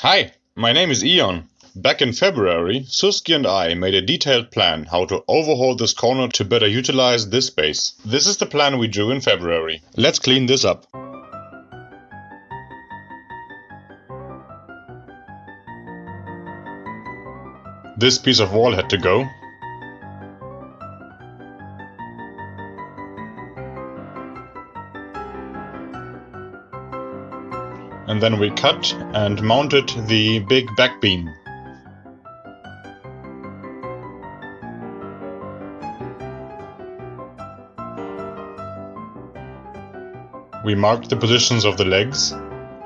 Hi, my name is Ion. Back in February, Suski and I made a detailed plan how to overhaul this corner to better utilize this space. This is the plan we drew in February. Let's clean this up. This piece of wall had to go. And then we cut and mounted the big back beam. We marked the positions of the legs,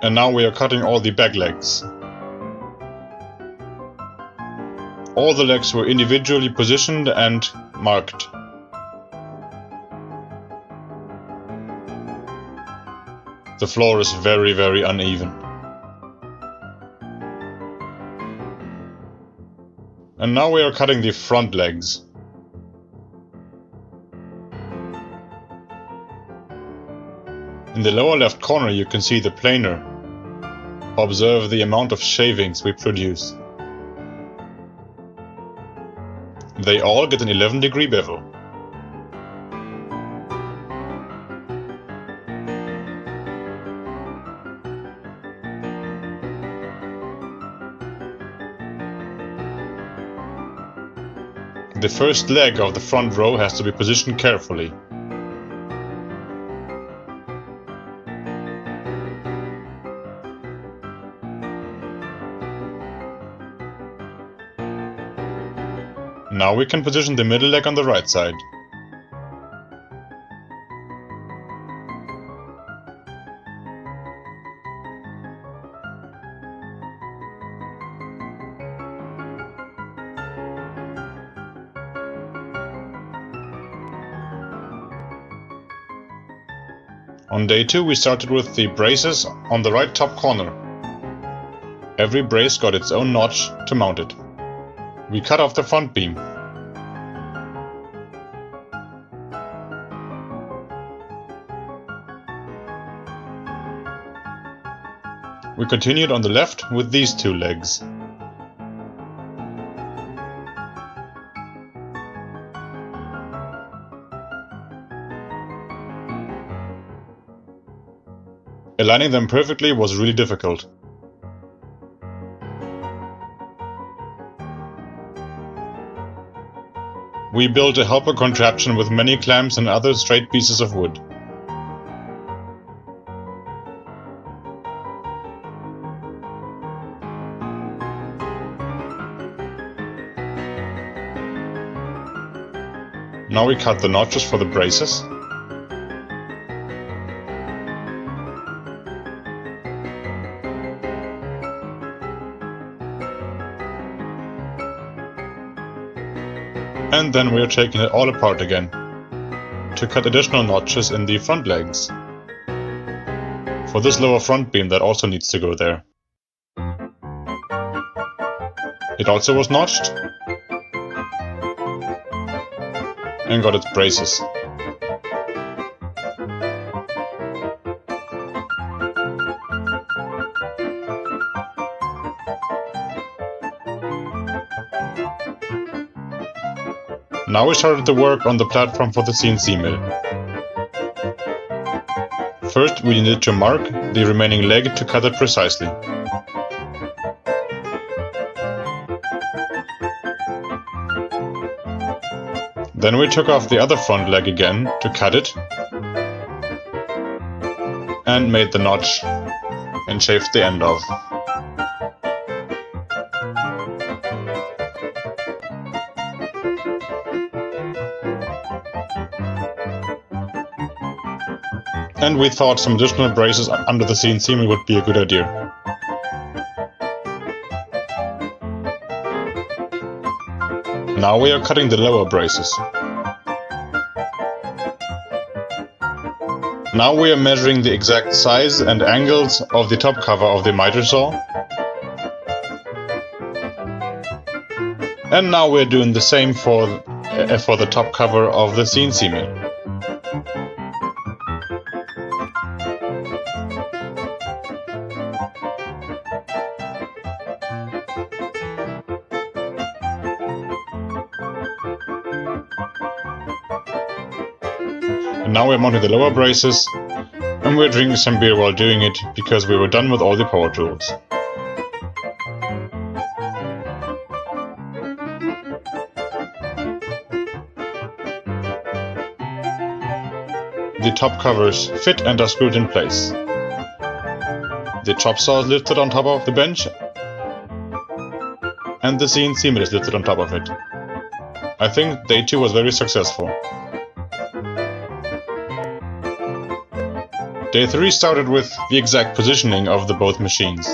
and now we are cutting all the back legs. All the legs were individually positioned and marked. The floor is very uneven. And now we are cutting the front legs. In the lower left corner you can see the planer. Observe the amount of shavings we produce. They all get an 11-degree bevel. The first leg of the front row has to be positioned carefully. Now we can position the middle leg on the right side. On day 2 we started with the braces on the right top corner. Every brace got its own notch to mount it. We cut off the front beam. We continued on the left with these two legs. Aligning them perfectly was really difficult. We built a helper contraption with many clamps and other straight pieces of wood. Now we cut the notches for the braces. And then we are taking it all apart again, to cut additional notches in the front legs. For this lower front beam that also needs to go there. It also was notched and got its braces. Now we started the work on the platform for the CNC-Mill. First we needed to mark the remaining leg to cut it precisely. Then we took off the other front leg again to cut it and made the notch and shaved the end off. And we thought some additional braces under the CNC-Mill would be a good idea. Now we are cutting the lower braces. Now we are measuring the exact size and angles of the top cover of the miter saw. And now we're doing the same for the top cover of the CNC-Mill. And now we're mounting the lower braces, and we're drinking some beer while doing it, because we were done with all the power tools. The top covers fit and are screwed in place. The chop saw is lifted on top of the bench, and the CNC-Mill is lifted on top of it. I think day 2 was very successful. Day 3 started with the exact positioning of the both machines.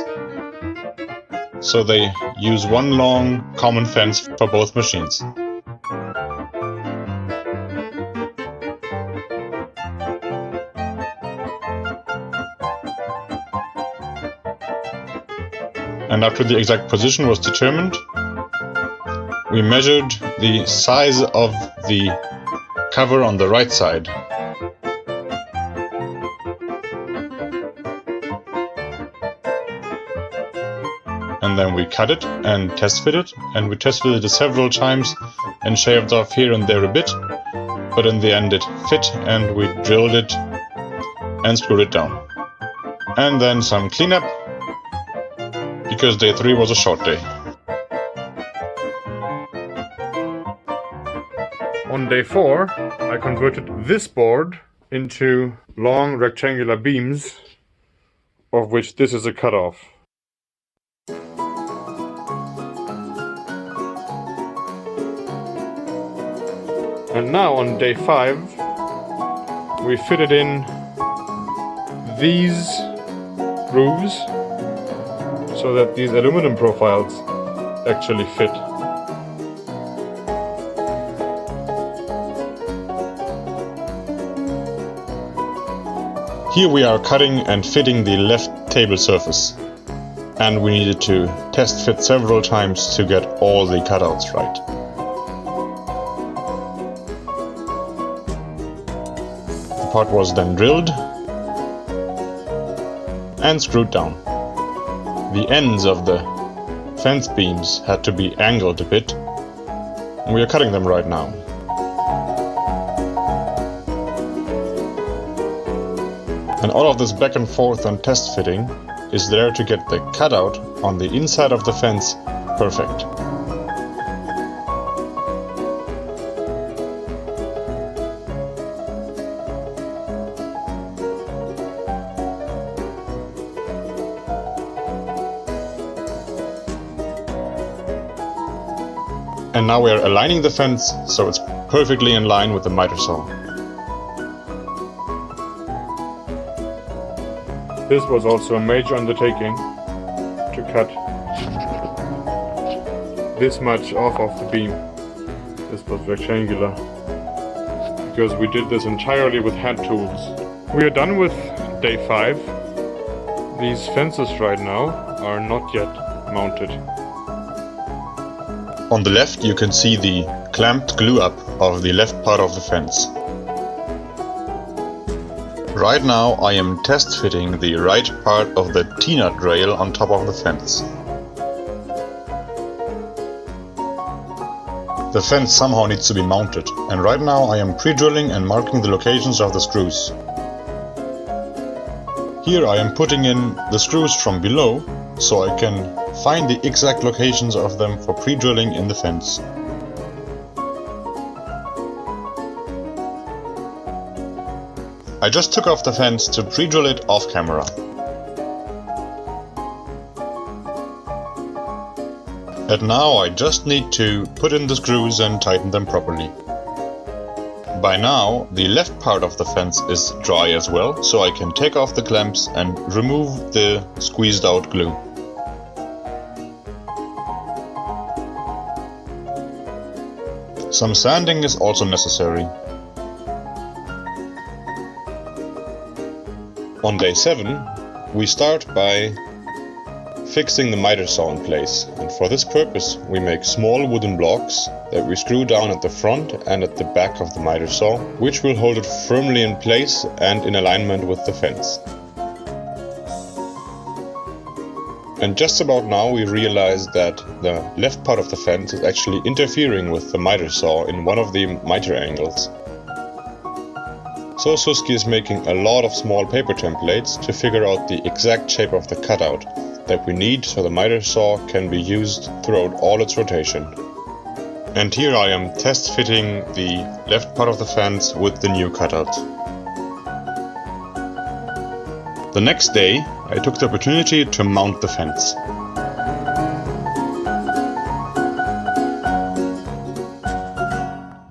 So they use one long common fence for both machines. And after the exact position was determined, we measured the size of the cover on the right side. And then we cut it and test fit it, and we test fitted it several times and shaved off here and there a bit, but in the end it fit, and we drilled it and screwed it down. And then some cleanup, because day 3 was a short day. On day 4, I converted this board into long rectangular beams, of which this is a cutoff. And now on day 5, we fitted in these grooves so that these aluminum profiles actually fit. Here we are cutting and fitting the left table surface, and we needed to test fit several times to get all the cutouts right. The part was then drilled and screwed down. The ends of the fence beams had to be angled a bit, and we are cutting them right now. And all of this back and forth and test fitting is there to get the cutout on the inside of the fence perfect. And now we are aligning the fence so it's perfectly in line with the miter saw. This was also a major undertaking to cut this much off of the beam. This was rectangular, because we did this entirely with hand tools. We are done with day 5. These fences right now are not yet mounted. On the left you can see the clamped glue up of the left part of the fence. Right now I am test fitting the right part of the T-nut rail on top of the fence. The fence somehow needs to be mounted, and right now I am pre-drilling and marking the locations of the screws. Here I am putting in the screws from below, so I can find the exact locations of them for pre-drilling in the fence. I just took off the fence to pre-drill it off camera. And now I just need to put in the screws and tighten them properly. By now the left part of the fence is dry as well, so I can take off the clamps and remove the squeezed out glue. Some sanding is also necessary. On day 7, we start by fixing the miter saw in place, and for this purpose we make small wooden blocks that we screw down at the front and at the back of the miter saw, which will hold it firmly in place and in alignment with the fence. And just about now we realize that the left part of the fence is actually interfering with the miter saw in one of the miter angles. So Suski is making a lot of small paper templates to figure out the exact shape of the cutout that we need so the miter saw can be used throughout all its rotation. And here I am test fitting the left part of the fence with the new cutout. The next day I took the opportunity to mount the fence.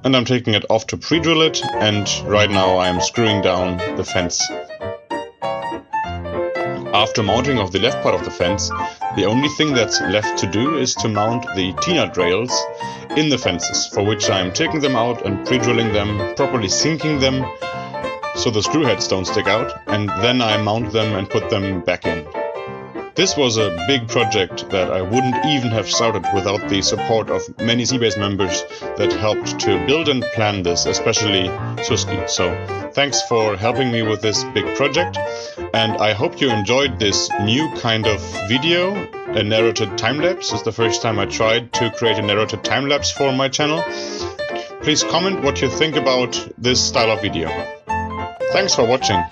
And I'm taking it off to pre-drill it, and right now I am screwing down the fence. After mounting of the left part of the fence, the only thing that's left to do is to mount the T-nut rails in the fences, for which I am taking them out and pre-drilling them, properly sinking them so the screw heads don't stick out, and then I mount them and put them back in. This was a big project that I wouldn't even have started without the support of many Seabase members that helped to build and plan this, especially Suski. So thanks for helping me with this big project, and I hope you enjoyed this new kind of video, a narrated time-lapse. It's the first time I tried to create a narrated time-lapse for my channel. Please comment what you think about this style of video. Thanks for watching.